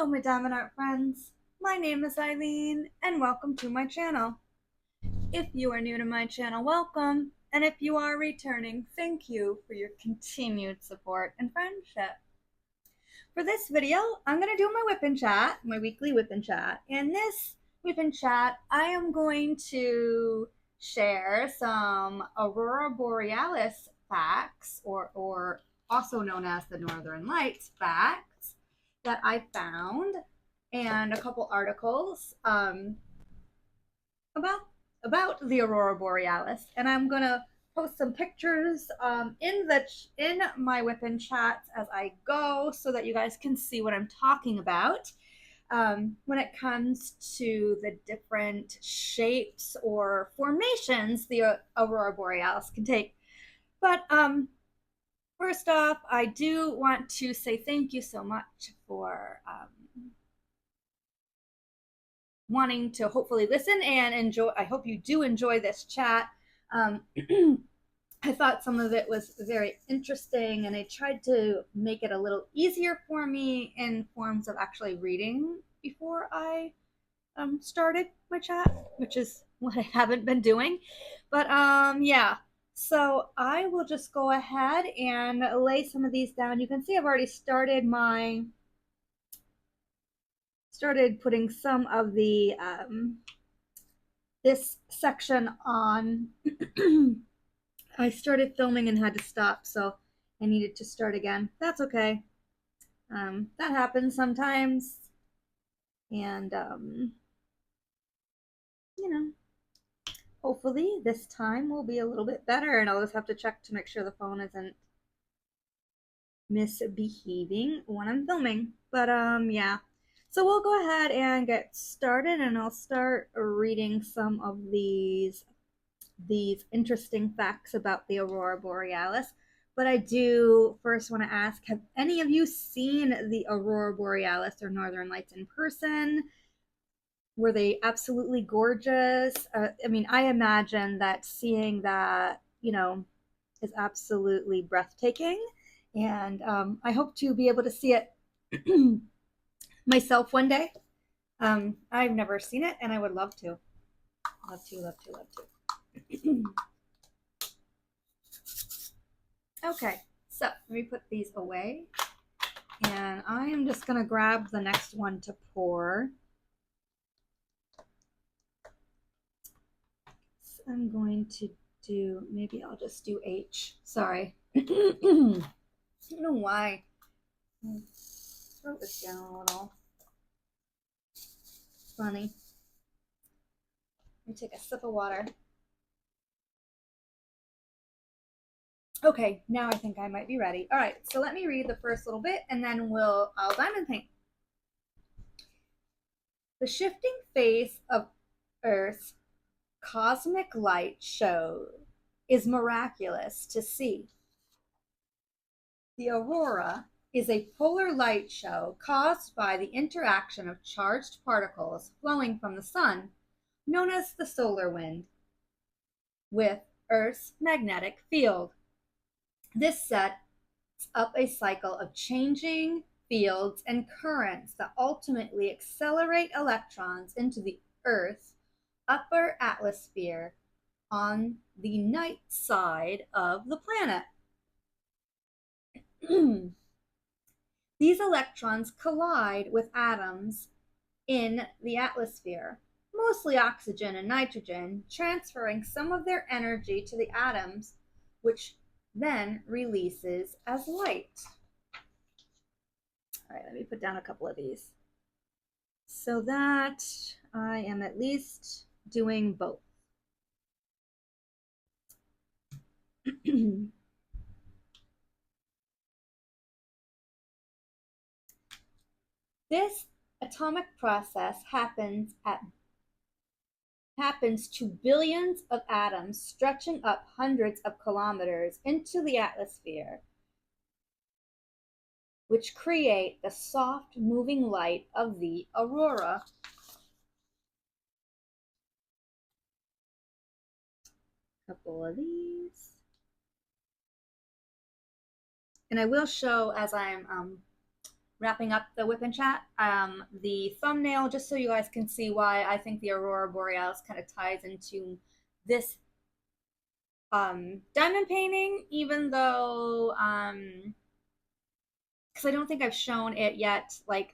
Hello, my diamond art friends. My name is Ilene, and welcome to my channel. If you are new to my channel, welcome, and if you are returning, thank you for your continued support and friendship. For this video, I'm going to do my whip and chat, my weekly whip and chat. In this whip and chat, I am going to share some Aurora Borealis facts, or also known as the Northern Lights facts, that I found, and a couple articles about the Aurora Borealis. And I'm gonna post some pictures in my whip and chats as I go, so that you guys can see what I'm talking about. When it comes to the different shapes or formations the Aurora Borealis can take. But first off, I do want to say thank you so much for wanting to hopefully listen and enjoy. I hope you do enjoy this chat. I thought some of it was very interesting, and I tried to make it a little easier for me in forms of actually reading before I started my chat, which is what I haven't been doing. But yeah, so I will just go ahead and lay some of these down. You can see I've already started putting some of the this section on. I started filming and had to stop, so I needed to start again. That's okay. That happens sometimes, and you know, hopefully this time will be a little bit better, and I'll just have to check to make sure the phone isn't misbehaving when I'm filming. But yeah, so we'll go ahead and get started, and I'll start reading some of these interesting facts about the Aurora Borealis. But I do first want to ask, have any of you seen the Aurora Borealis or Northern Lights in person? Were they absolutely gorgeous? I mean, I imagine that seeing that, is absolutely breathtaking. And I hope to be able to see it myself one day. I've never seen it, and I would love to. Love to, love to, love to. Okay, so let me put these away. And I am just going to grab the next one to pour. So I'm going to do, maybe I'll just do H. Sorry. I don't know why. My throat is down a little. Funny. Let me take a sip of water. Okay, now I think I might be ready. All right, so let me read the first little bit, and then I'll diamond paint. The shifting face of Earth's cosmic light show is miraculous to see. The aurora is a polar light show caused by the interaction of charged particles flowing from the sun, known as the solar wind, with Earth's magnetic field. This sets up a cycle of changing fields and currents that ultimately accelerate electrons into the Earth's upper atmosphere on the night side of the planet. These electrons collide with atoms in the atmosphere, mostly oxygen and nitrogen, transferring some of their energy to the atoms, which then releases as light. All right, let me put down a couple of these so that I am at least doing both. This atomic process happens to billions of atoms stretching up hundreds of kilometers into the atmosphere, which create the soft moving light of the aurora. A couple of these. And I will show as I'm wrapping up the WIP and chat, the thumbnail, just so you guys can see why I think the Aurora Borealis kind of ties into this diamond painting, even though because I don't think I've shown it yet, like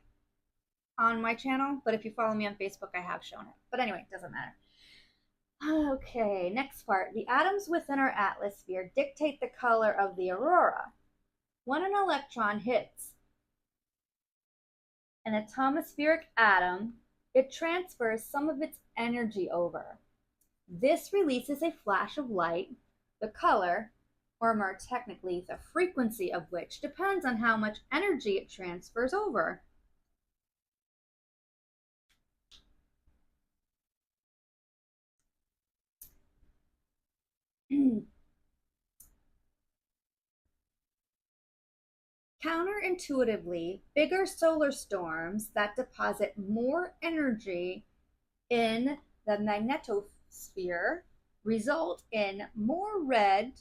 on my channel, but if you follow me on Facebook, I have shown it. But anyway, it doesn't matter. Okay, next part. The atoms within our atmosphere dictate the color of the aurora. When an electron hits an atmospheric atom, it transfers some of its energy over. This releases a flash of light, the color, or more technically, the frequency of which depends on how much energy it transfers over. Counterintuitively, bigger solar storms that deposit more energy in the magnetosphere result in more red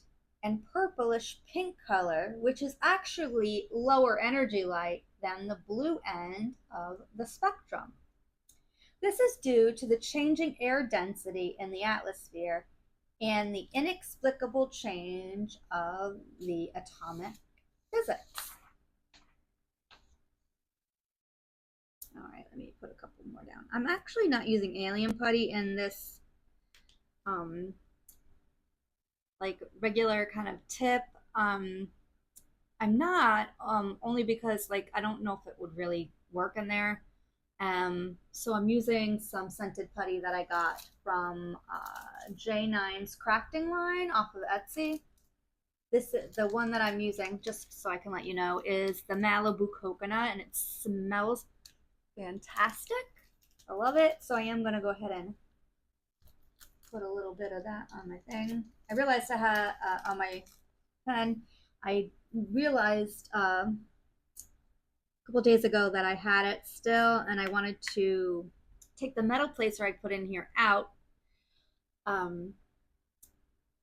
and purplish pink color, which is actually lower energy light than the blue end of the spectrum. This is due to the changing air density in the atmosphere and the inexplicable change of the atomic physics. All right, let me put a couple more down. I'm actually not using alien putty in this like regular kind of tip. I'm not only because like I don't know if it would really work in there. So I'm using some scented putty that I got from J9's crafting line off of Etsy. This the one that I'm using, just so I can let you know, is the Malibu coconut, and it smells fantastic. I love it. So I am gonna go ahead and put a little bit of that on my thing. I realized I had on my pen. I realized a couple days ago that I had it still, and I wanted to take the metal placer I put in here out. Anyway,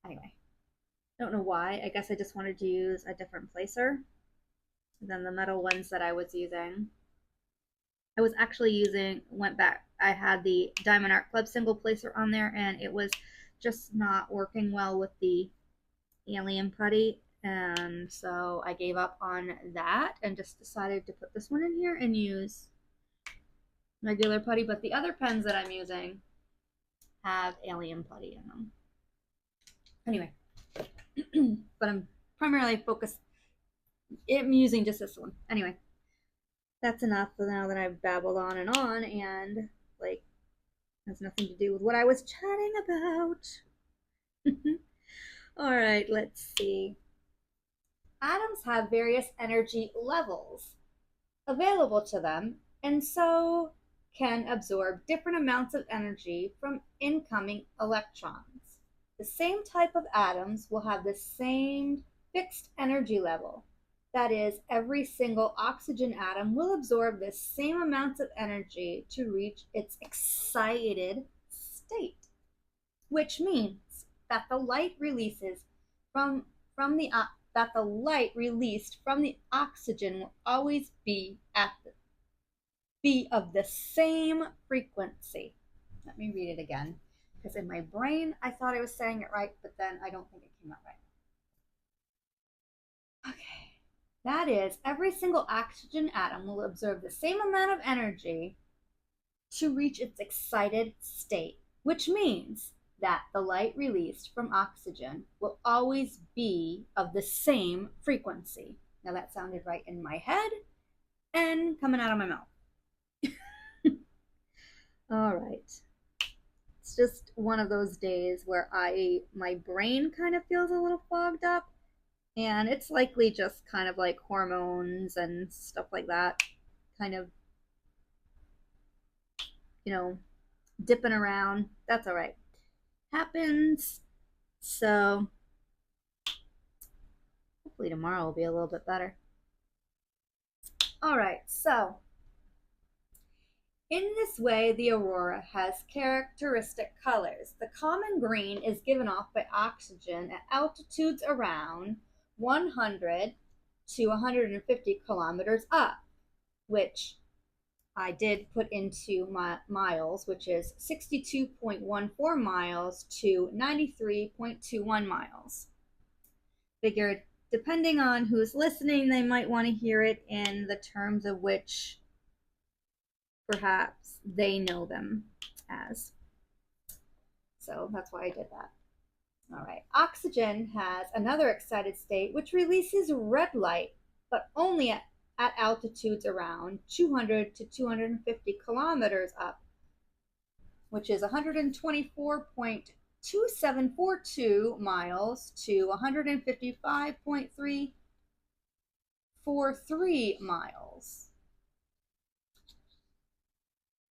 I don't know why. I guess I just wanted to use a different placer than the metal ones that I was using. I was actually using, went back, I had the Diamond Art Club single placer on there, and it was just not working well with the alien putty, and so I gave up on that and just decided to put this one in here and use regular putty. But the other pens that I'm using have alien putty in them. Anyway, but I'm primarily focused, I'm using just this one. Anyway, that's enough now that I've babbled on and like has nothing to do with what I was chatting about. All right, let's see. Atoms have various energy levels available to them, and so can absorb different amounts of energy from incoming electrons. The same type of atoms will have the same fixed energy level. That is, every single oxygen atom will absorb the same amounts of energy to reach its excited state, which means that the light releases from the that the light released from the oxygen will always be of the same frequency. Let me read it again, because in my brain I thought I was saying it right, but then I don't think it came out right. Okay. That is, every single oxygen atom will absorb the same amount of energy to reach its excited state, which means that the light released from oxygen will always be of the same frequency. Now that sounded right in my head and coming out of my mouth. All right. It's just one of those days where my brain kind of feels a little fogged up, and it's likely just kind of like hormones and stuff like that, kind of, dipping around. That's all right. Happens. So hopefully tomorrow will be a little bit better. All right, so in this way, the aurora has characteristic colors. The common green is given off by oxygen at altitudes around 100 to 150 kilometers up. which I did put into my miles, which is 62.14 miles to 93.21 miles. Figured depending on who's listening, they might want to hear it in the terms of which perhaps they know them as. So that's why I did that. All right. Oxygen has another excited state which releases red light, but only at altitudes around 200 to 250 kilometers up, which is 124.2742 miles to 155.343 miles.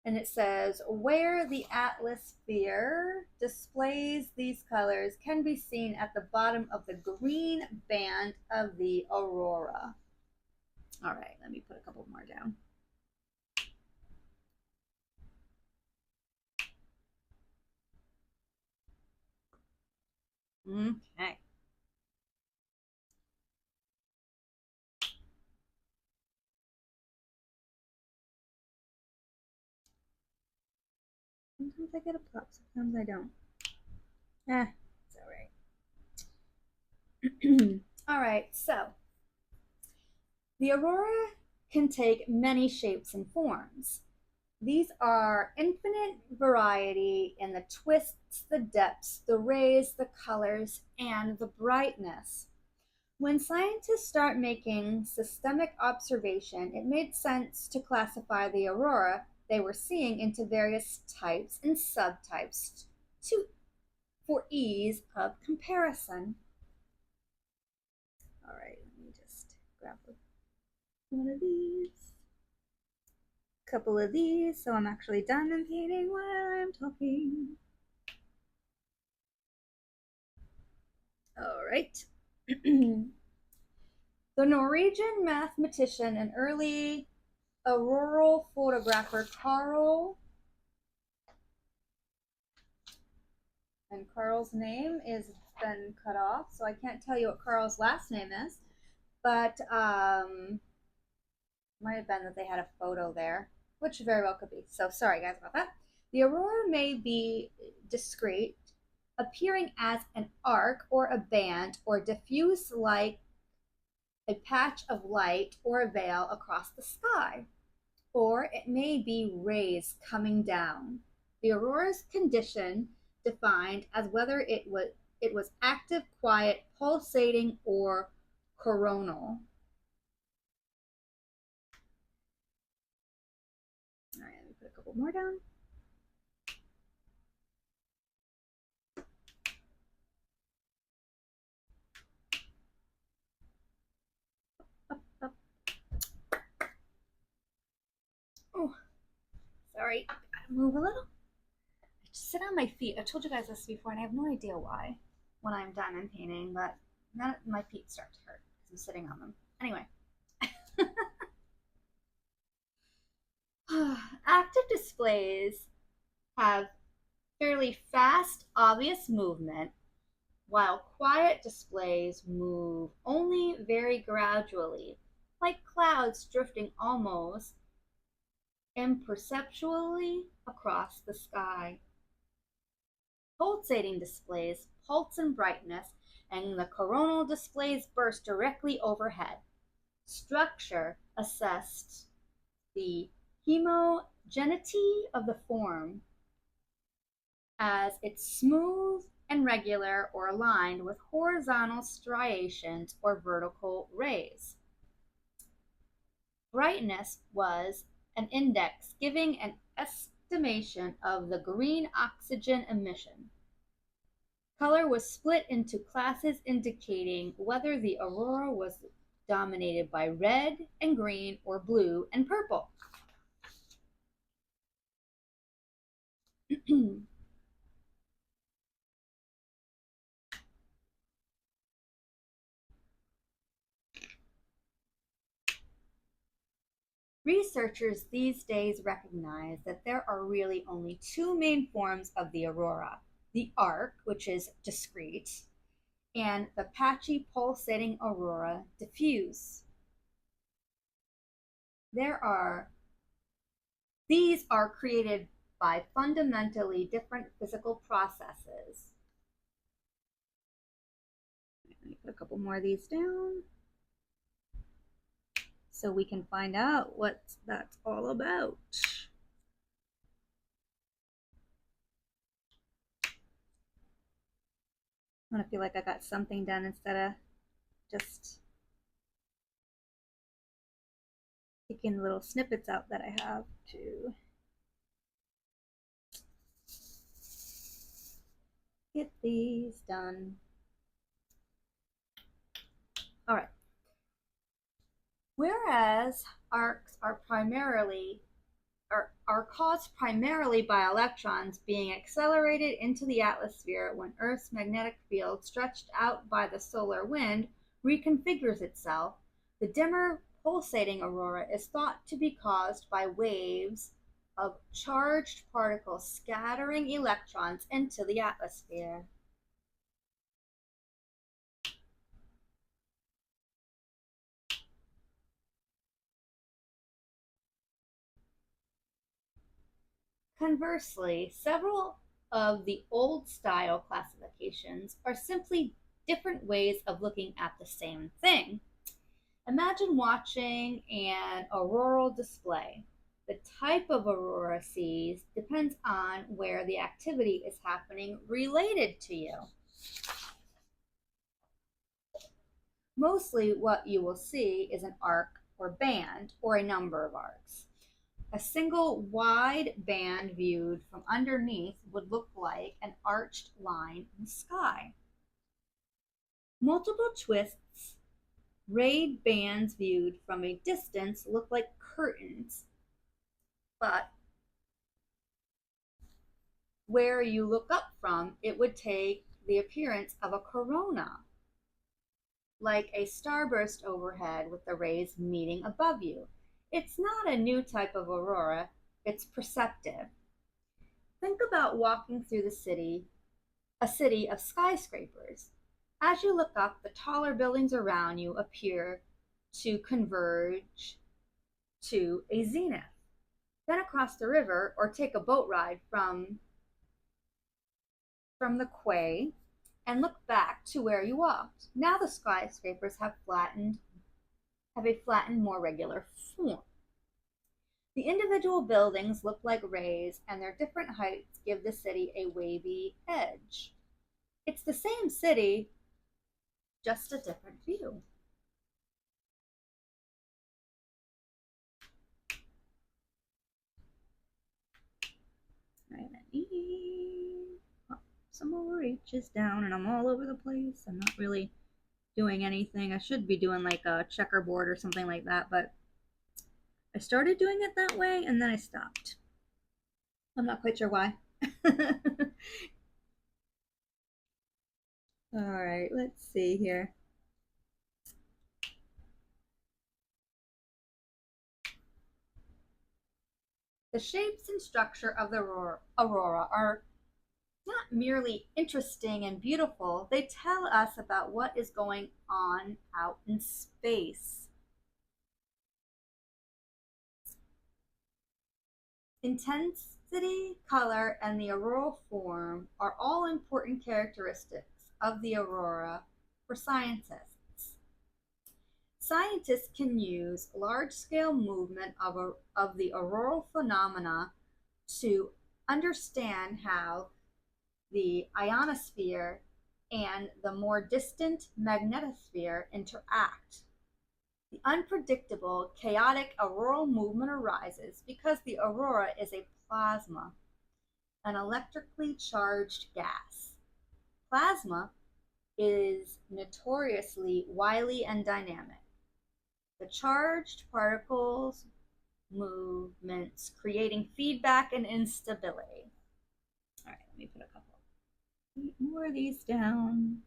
And it says, where the atmosphere displays these colors can be seen at the bottom of the green band of the aurora. All right, let me put a couple more down. Okay. Sometimes I get a pop, sometimes I don't. It's all right. All right, so the aurora can take many shapes and forms. These are infinite variety in the twists, the depths, the rays, the colors, and the brightness. When scientists start making systemic observation, it made sense to classify the aurora they were seeing into various types and subtypes for ease of comparison. All right, let me just grab one of these. Couple of these, so I'm actually diamond painting while I'm talking. All right. The Norwegian mathematician and early auroral photographer Carl, and Carl's name is been cut off, so I can't tell you what Carl's last name is, but might have been that they had a photo there, which very well could be. So sorry guys about that. The aurora may be discrete, appearing as an arc or a band or diffuse like a patch of light or a veil across the sky, or it may be rays coming down. The aurora's condition defined as whether it was active, quiet, pulsating, or coronal. All right, let me put a couple more down. Up. Oh, sorry, gotta move a little. I just sit on my feet. I told you guys this before, and I have no idea why when I'm diamond painting, but then my feet start to hurt because I'm sitting on them. Anyway. Active displays have fairly fast, obvious movement, while quiet displays move only very gradually, like clouds drifting almost imperceptibly across the sky. Pulsating displays pulse in brightness, and the coronal displays burst directly overhead. Structure assessed the homogeneity of the form as it's smooth and regular or aligned with horizontal striations or vertical rays. Brightness was an index giving an estimation of the green oxygen emission. Color was split into classes indicating whether the aurora was dominated by red and green or blue and purple. Researchers these days recognize that there are really only two main forms of the aurora: the arc, which is discrete, and the patchy pulsating aurora, diffuse. there are these are created by fundamentally different physical processes. Let me put a couple more of these down so we can find out what that's all about. I want to feel like I got something done instead of just picking little snippets out that I have to get these done. All right. Whereas arcs are caused primarily by electrons being accelerated into the atmosphere when Earth's magnetic field, stretched out by the solar wind, reconfigures itself, the dimmer pulsating aurora is thought to be caused by waves of charged particles scattering electrons into the atmosphere. Conversely, several of the old style classifications are simply different ways of looking at the same thing. Imagine watching an auroral display. The type of aurora sees depends on where the activity is happening related to you. Mostly what you will see is an arc or band or a number of arcs. A single wide band viewed from underneath would look like an arched line in the sky. Multiple twists, rayed bands viewed from a distance look like curtains, but where you look up from, it would take the appearance of a corona, like a starburst overhead with the rays meeting above you. It's not a new type of aurora, it's perceptive. Think about walking through a city of skyscrapers. As you look up, the taller buildings around you appear to converge to a zenith. Then across the river, or take a boat ride from the quay and look back to where you walked. Now the skyscrapers have a flattened, more regular form. The individual buildings look like rays, and their different heights give the city a wavy edge. It's the same city, just a different view. All right, let me pop some more H's down, and I'm all over the place. I'm not really doing anything. I should be doing like a checkerboard or something like that, but I started doing it that way and then I stopped. I'm not quite sure why. All right, let's see here. The shapes and structure of the aurora are not merely interesting and beautiful, they tell us about what is going on out in space. Intensity, color, and the auroral form are all important characteristics of the aurora for scientists. Scientists can use large-scale movement of the auroral phenomena to understand how the ionosphere and the more distant magnetosphere interact. The unpredictable, chaotic auroral movement arises because the aurora is a plasma, an electrically charged gas. Plasma is notoriously wily and dynamic. The charged particles movements creating feedback and instability. All right, let me put a couple more of these down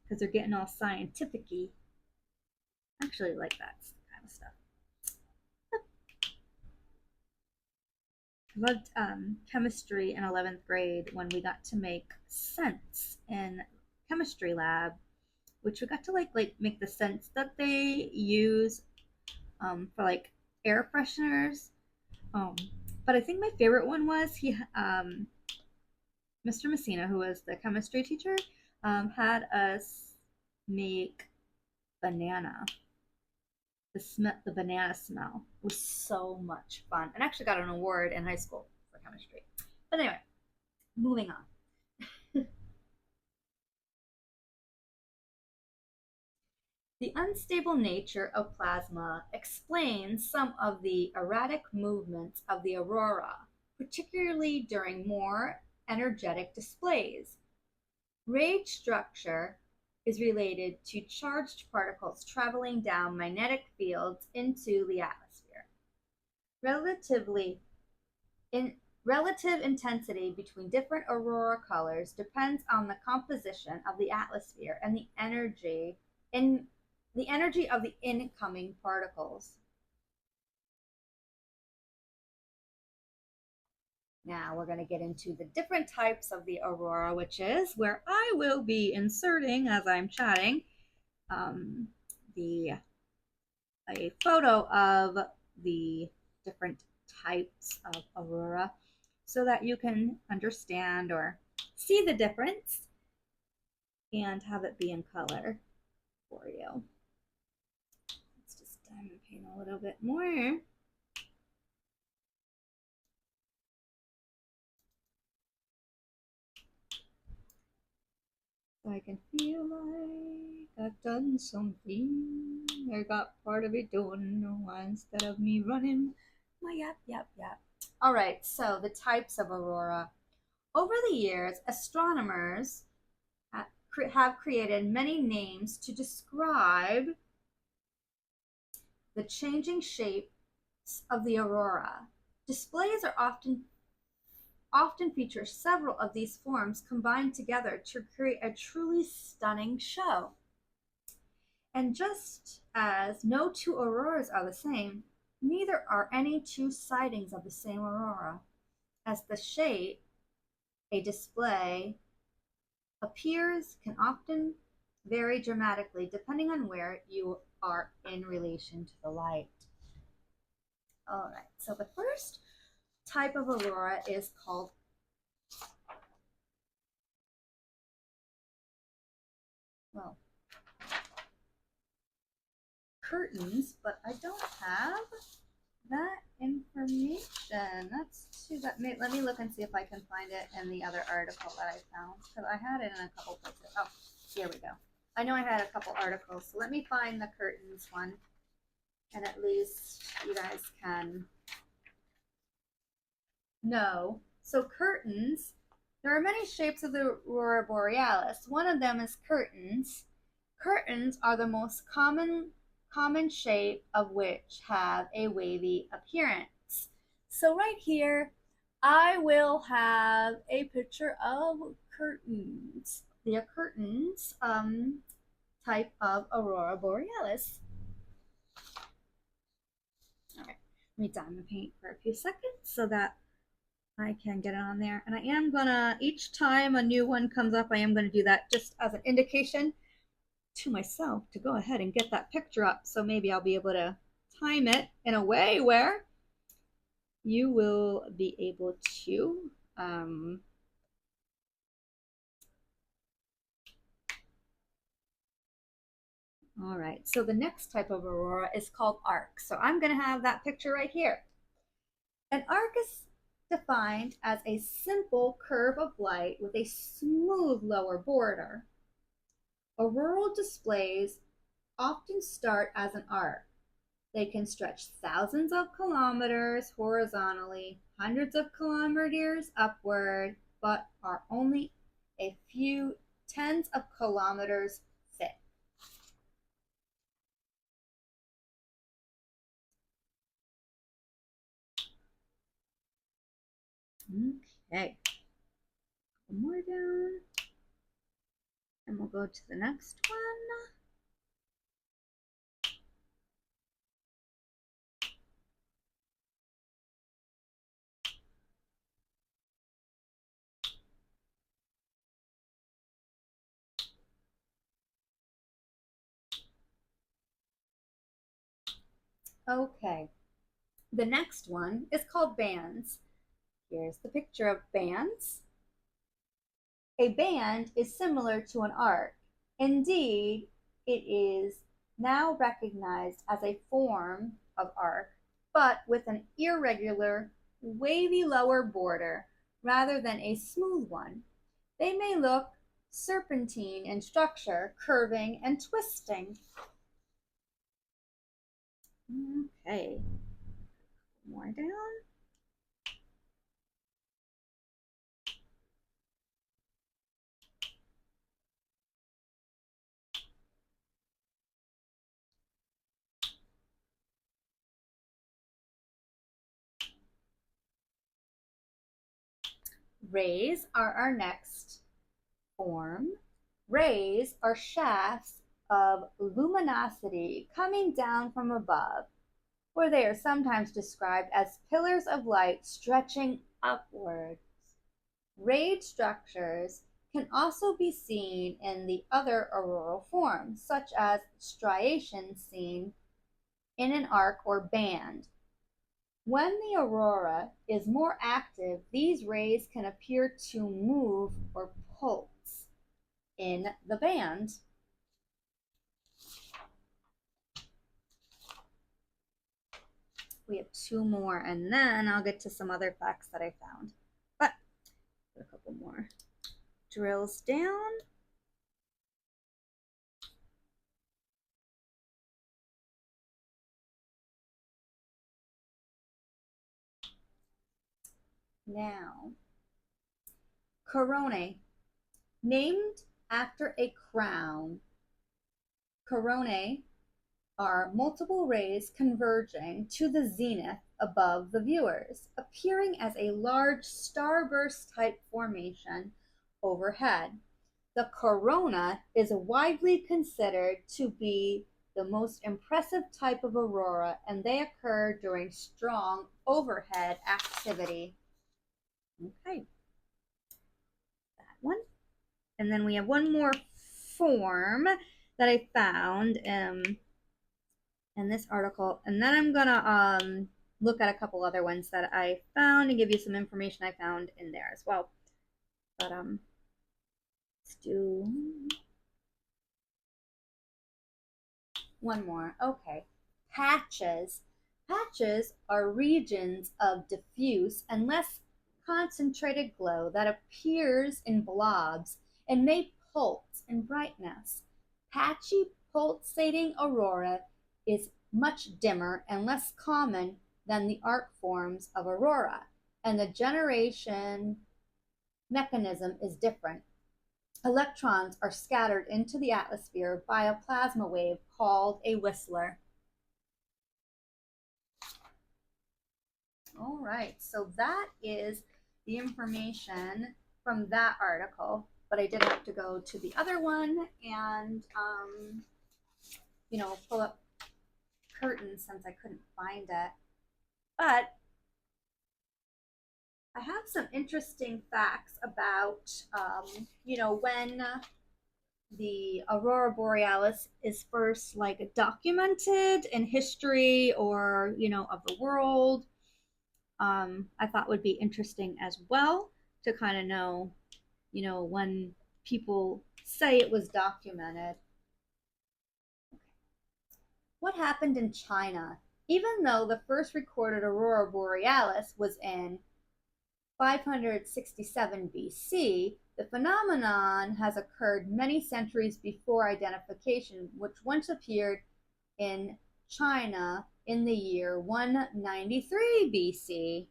because they're getting all scientific-y. I actually like that kind of stuff. I loved chemistry in 11th grade when we got to make scents in chemistry lab, which we got to like make the scents that they use for like air fresheners. But I think my favorite one was Mr. Messina, who was the chemistry teacher, had us make banana. The banana smell was so much fun, and actually got an award in high school for chemistry. But anyway, moving on. The unstable nature of plasma explains some of the erratic movements of the aurora, particularly during more energetic displays. Rayed structure is related to charged particles traveling down magnetic fields into the atmosphere. Relatively in relative intensity between different aurora colors depends on the composition of the atmosphere and the energy of the incoming particles. Now we're going to get into the different types of the aurora, which is where I will be inserting as I'm chatting the a photo of the different types of aurora so that you can understand or see the difference and have it be in color for you. Let's just diamond paint a little bit more. So I can feel like I've done something. I got part of it done instead of me running my yap. All right, so the types of aurora. Over the years, astronomers have created many names to describe the changing shapes of the aurora. Displays are often feature several of these forms combined together to create a truly stunning show. And just as no two auroras are the same, neither are any two sightings of the same aurora, as the shape a display appears can often vary dramatically depending on where you are in relation to the light. All right, so the first type of aurora is called curtains, but I don't have that information. That's too bad. Let me look and see if I can find it in the other article that I found, because I had it in a couple places. Oh, here we go. I know I had a couple articles, so let me find the curtains one, and at least you guys can know. So curtains, there are many shapes of the aurora borealis. One of them is curtains. Curtains are the most common shape of which have a wavy appearance. So right here, I will have a picture of curtains. The curtains type of aurora borealis. All right, let me diamond paint for a few seconds so that I can get it on there. And I am gonna, each time a new one comes up, I am gonna do that just as an indication to myself to go ahead and get that picture up. So maybe I'll be able to time it in a way where you will be able to all right, so the next type of aurora is called arc. So I'm going to have that picture right here. An arc is defined as a simple curve of light with a smooth lower border. Auroral displays often start as an arc. They can stretch thousands of kilometers horizontally, hundreds of kilometers upward, but are only a few tens of kilometers thick. Okay, one more down, and we'll go to the next one. Okay, The next one is called bands. Here's the picture of bands. A band is similar to an arc. Indeed, it is now recognized as a form of arc, but with an irregular, wavy lower border rather than a smooth one. They may look serpentine in structure, curving and twisting. Okay, more down. Rays are our next form. Rays are shafts of luminosity coming down from above, or they are sometimes described as pillars of light stretching upwards. Rayed structures can also be seen in the other auroral forms, such as striations seen in an arc or band. When the aurora is more active, these rays can appear to move or pulse in the band. We have two more, and then I'll get to some other facts that I found. But a couple more. Drills down. Now, coronae, named after a crown. Coronae are multiple rays converging to the zenith above the viewers, appearing as a large starburst type formation overhead. The corona is widely considered to be the most impressive type of aurora, and they occur during strong overhead activity. Okay, that one. And then we have one more form that I found in this article, and then I'm gonna look at a couple other ones that I found and give you some information I found in there as well. But let's do one more. Okay, patches. Patches are regions of diffuse and less concentrated glow that appears in blobs and may pulse in brightness. Patchy pulsating aurora is much dimmer and less common than the arc forms of aurora, and the generation mechanism is different. Electrons are scattered into the atmosphere by a plasma wave called a whistler. All right, so that is the information from that article, but I did have to go to the other one and, pull up curtains since I couldn't find it. But I have some interesting facts about, when the aurora borealis is first documented in history or of the world. I thought would be interesting as well to kind of know, when people say it was documented. What happened in China? Even though the first recorded aurora borealis was in 567 BC, the phenomenon has occurred many centuries before identification, which once appeared in China in the year 193 BC.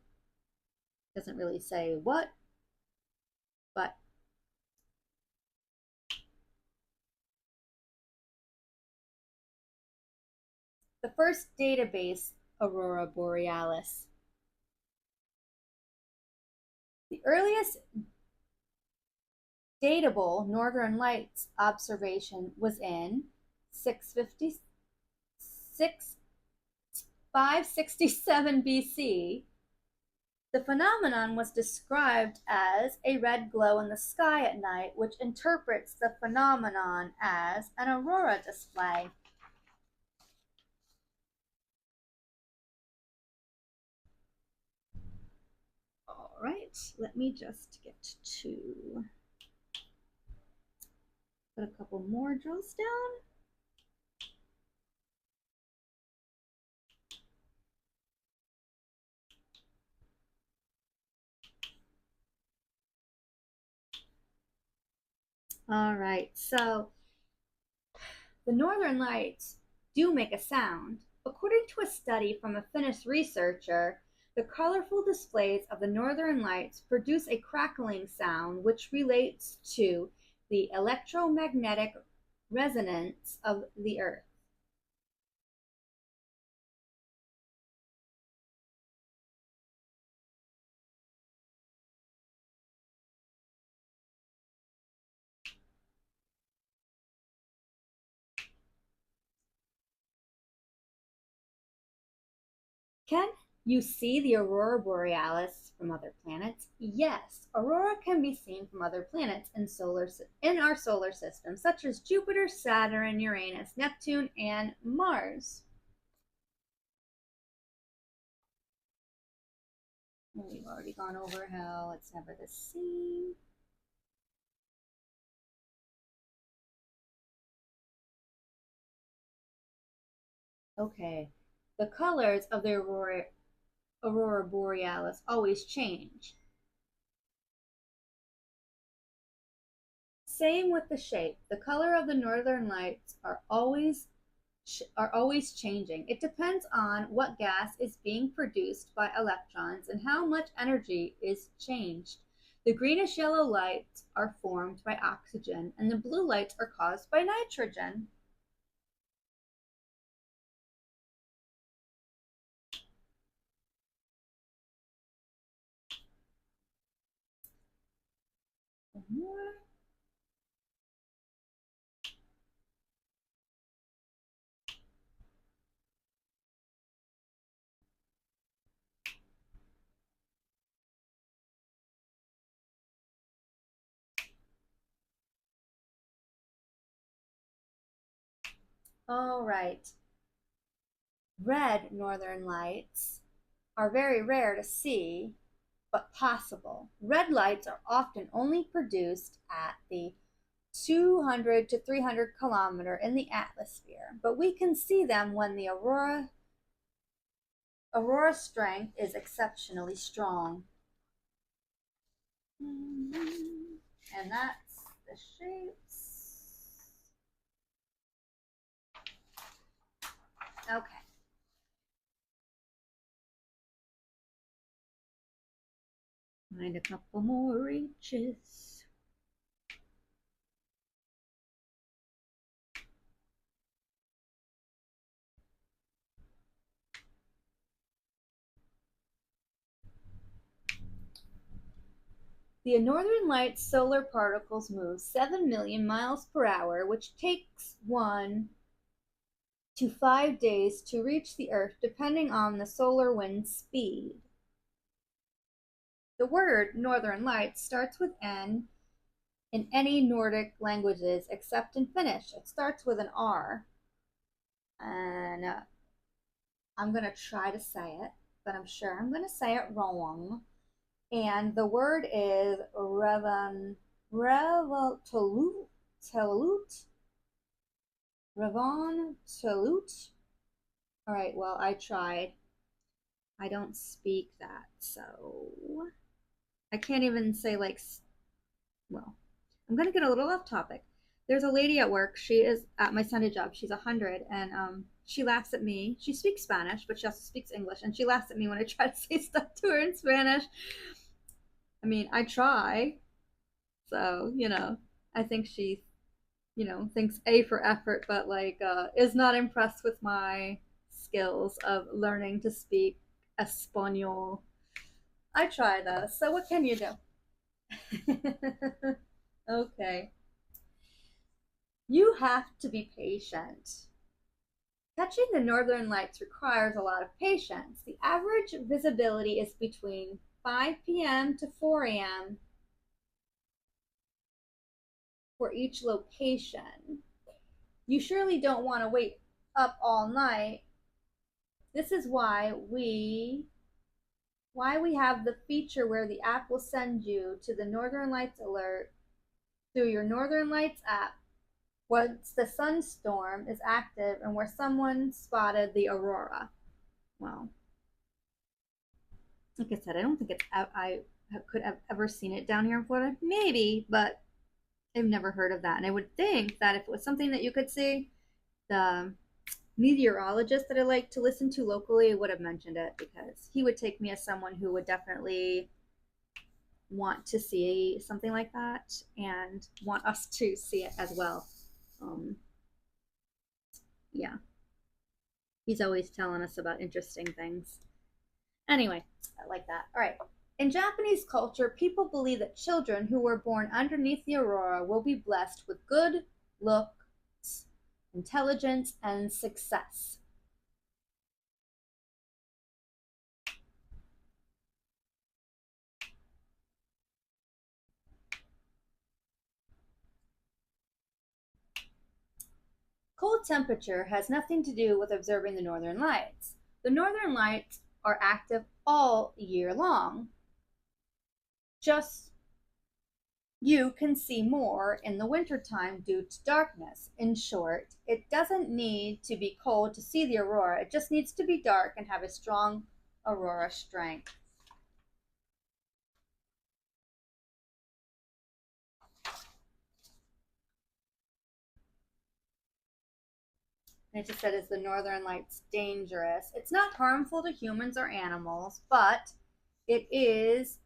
Doesn't really say what, but the first database aurora borealis. The earliest datable northern lights observation was in 567 BC. The phenomenon was described as a red glow in the sky at night, which interprets the phenomenon as an aurora display. let me just get to put a couple more drills down. All right, so the northern lights do make a sound. According to a study from a Finnish researcher, the colorful displays of the northern lights produce a crackling sound which relates to the electromagnetic resonance of the earth. Can you see the aurora borealis from other planets? Yes, aurora can be seen from other planets in our solar system, such as Jupiter, Saturn, Uranus, Neptune, and Mars. We've already gone over how it's never the same. Okay, the colors of the aurora borealis always change. Same with the shape. The color of the northern lights are always changing. It depends on what gas is being produced by electrons and how much energy is changed. The greenish yellow lights are formed by oxygen, and the blue lights are caused by nitrogen. One more. All right. Red northern lights are very rare to see, but possible. Red lights are often only produced at the 200 to 300 kilometer in the atmosphere, but we can see them when the aurora strength is exceptionally strong. And that's the shapes. Okay. Find a couple more inches. The northern lights solar particles move 7 million miles per hour, which takes 1 to 5 days to reach the Earth, depending on the solar wind speed. The word Northern Lights starts with N in any Nordic languages except in Finnish. It starts with an R. And I'm going to try to say it, but I'm sure I'm going to say it wrong. And the word is Revoltolut. Revontolut. All right, well, I tried. I don't speak that, so I can't even say, like, well, I'm going to get a little off topic. There's a lady at work. She is at my Sunday job. She's 100, and she laughs at me. She speaks Spanish, but she also speaks English, and she laughs at me when I try to say stuff to her in Spanish. I mean, I try, so I think she, thinks A for effort, but like is not impressed with my skills of learning to speak Espanol. I try though. So what can you do? Okay. You have to be patient. Catching the northern lights requires a lot of patience. The average visibility is between 5 p.m. to 4 a.m. for each location. You surely don't want to wait up all night. This is why we why we have the feature where the app will send you to the Northern Lights alert through your Northern Lights app once the sunstorm is active and where someone spotted the aurora. Well, like I said, I don't think I could have ever seen it down here in Florida. Maybe, but I've never heard of that. And I would think that if it was something that you could see, the meteorologist that I like to listen to locally would have mentioned it, because he would take me as someone who would definitely want to see something like that and want us to see it as well. Um, yeah, he's always telling us about interesting things. Anyway, I like that. All right. In Japanese culture, people believe that children who were born underneath the aurora will be blessed with good looks, intelligence, and success. Cold temperature has nothing to do with observing the northern lights. The northern lights are active all year long. Just you can see more in the wintertime due to darkness. In short, it doesn't need to be cold to see the aurora. It just needs to be dark and have a strong aurora strength. And it just said, is the northern lights dangerous? It's not harmful to humans or animals, but it is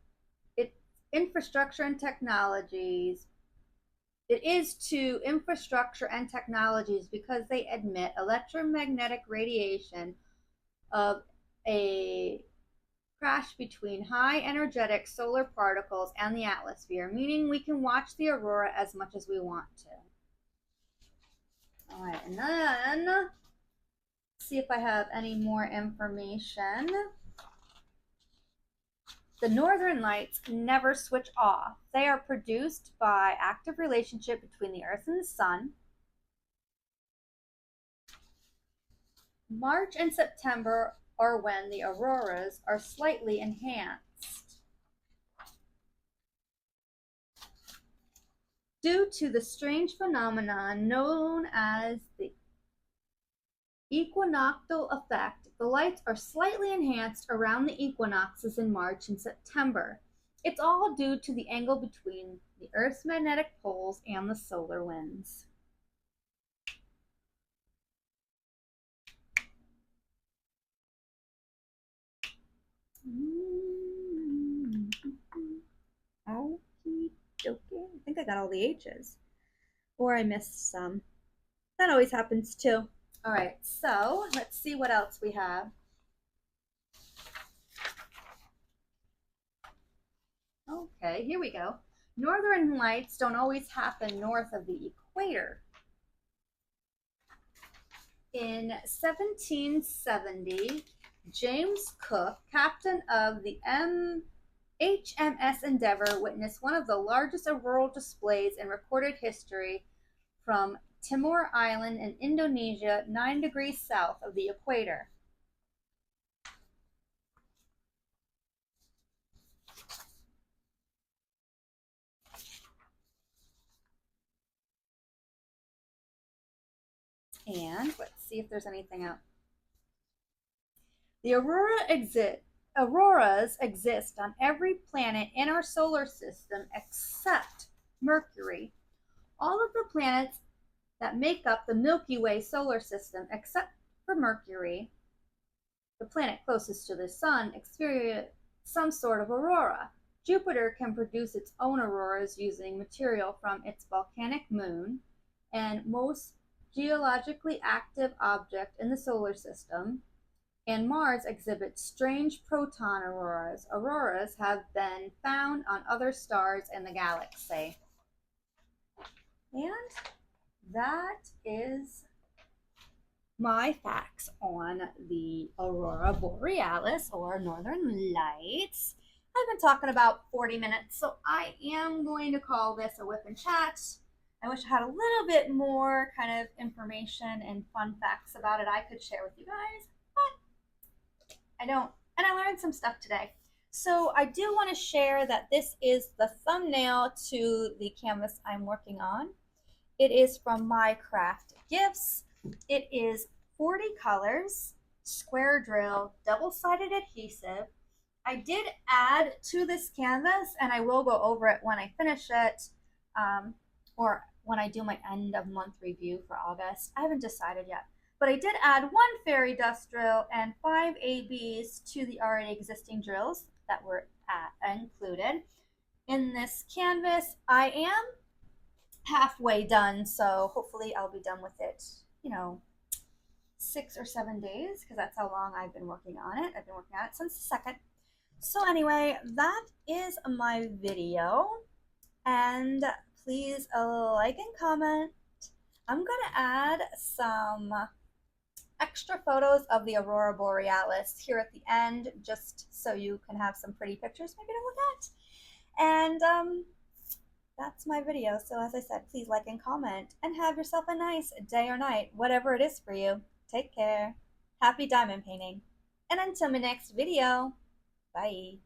it infrastructure and technologies. It is to infrastructure and technologies because they emit electromagnetic radiation of a crash between high energetic solar particles and the atmosphere, meaning we can watch the aurora as much as we want to. All right, and then see if I have any more information. The northern lights never switch off. They are produced by active relationship between the earth and the sun. March and September are when the auroras are slightly enhanced due to the strange phenomenon known as the equinoctial effect. The lights are slightly enhanced around the equinoxes in March and September. It's all due to the angle between the Earth's magnetic poles and the solar winds. Okie dokie. I think I got all the H's. Or I missed some. That always happens too. All right, so let's see what else we have. Okay, here we go. Northern lights don't always happen north of the equator. In 1770, James Cook, captain of the HMS Endeavour, witnessed one of the largest auroral displays in recorded history from Timor Island in Indonesia, 9 degrees south of the equator. And let's see if there's anything else. The auroras exist on every planet in our solar system except Mercury. All of the planets that make up the Milky Way solar system, except for Mercury, the planet closest to the sun, experience some sort of aurora. Jupiter can produce its own auroras using material from its volcanic moon, and most geologically active object in the solar system, and Mars exhibits strange proton auroras. Auroras have been found on other stars in the galaxy. And that is my facts on the Aurora Borealis, or Northern Lights. I've been talking about 40 minutes, so I am going to call this a WIP and chat. I wish I had a little bit more kind of information and fun facts about it I could share with you guys, but I don't. And I learned some stuff today. So I do want to share that this is the thumbnail to the canvas I'm working on. It is from My Craft Gifts. It is 40 colors, square drill, double-sided adhesive. I did add to this canvas, and I will go over it when I finish it, or when I do my end of month review for August. I haven't decided yet. But I did add one fairy dust drill and 5 ABs to the already existing drills that were included. In this canvas, I am halfway done, so hopefully I'll be done with it, 6 or 7 days, because that's how long I've been working on it. I've been working on it since the second. So anyway, that is my video, and please like and comment. I'm gonna add some extra photos of the Aurora Borealis here at the end, just so you can have some pretty pictures maybe to look at. And that's my video. So as I said, please like and comment, and have yourself a nice day or night, whatever it is for you. Take care. Happy diamond painting. And until my next video, bye.